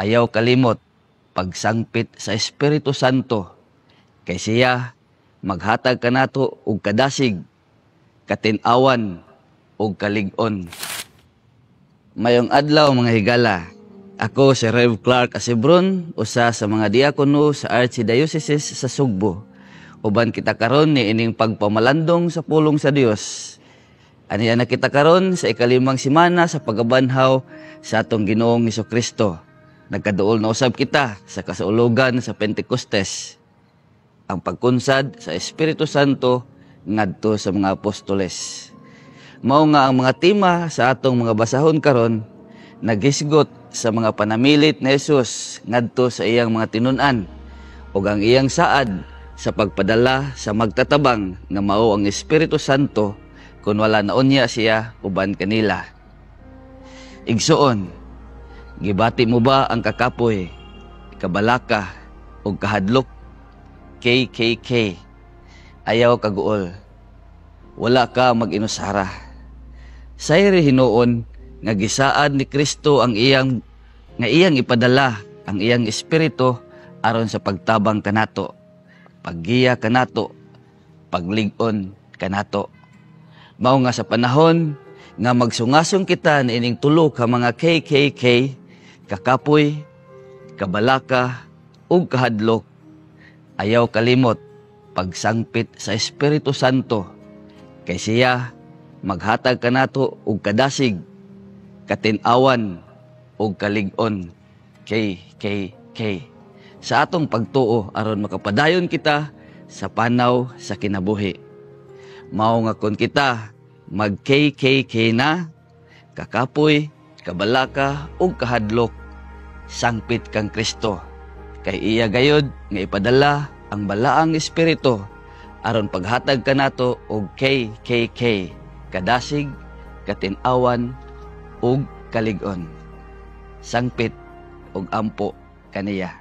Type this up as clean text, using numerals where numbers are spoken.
Ayaw kalimot pagsangpit sa Espiritu Santo kay siya maghatag kanato og kadasig, katin-awan ug kalig-on. Mayong adlaw mga higala. Ako si Rev Clark Asibron, usa sa mga diakono sa Archdiocese sa Sugbo. Uban kita karon ni ining pagpamalandong sa pulong sa Dios. Aniya na kita karon sa ikalimang semana sa pagabanhaw sa atong Ginoong Hesukristo. Nagkaduol na usab kita sa kasaulugan sa Pentecostes, ang pagkunsad sa Espiritu Santo ngadto sa mga apostoles. Mao nga ang mga tema sa atong mga basahon karon naghisgot sa mga panamilit ni Jesus ngadto sa iyang mga tinun-an ug ang iyang saad sa pagpadala sa magtatabang nga mao ang Espiritu Santo kun wala na unya siya uban kanila. Igsuon, gibati mo ba ang kakapoy, kabalaka ug kahadlok? KKK. Ayaw kaguol. Wala ka mag-inusara. Sayri hinuon nga gisaad ni Kristo ang iyang ipadala ang iyang espiritu aron sa pagtabang kanato, paggiya kanato, paglig-on kanato. Mao nga sa panahon nga magsungasong kita na ining tulo ka mga KKK, kakapoy, kabalaka ug kahadlok, ayaw kalimot pagsangpit sa Espiritu Santo kay siya maghatag kanato og kadasig, katin-awan ug kalig-on. KKK. Sa atong pagtuo aron makapadayon kita sa panaw sa kinabuhi. Mao nga kon kita mag KKK na, kakapoy, kabalaka ug kahadlok, sangpit kang Kristo. Kay iya gayod nga ipadala ang balaang espiritu aron paghatag kanato og KKK, kadasig, katin-awan ug kalig-on. Sangpit ug ampo kaniya.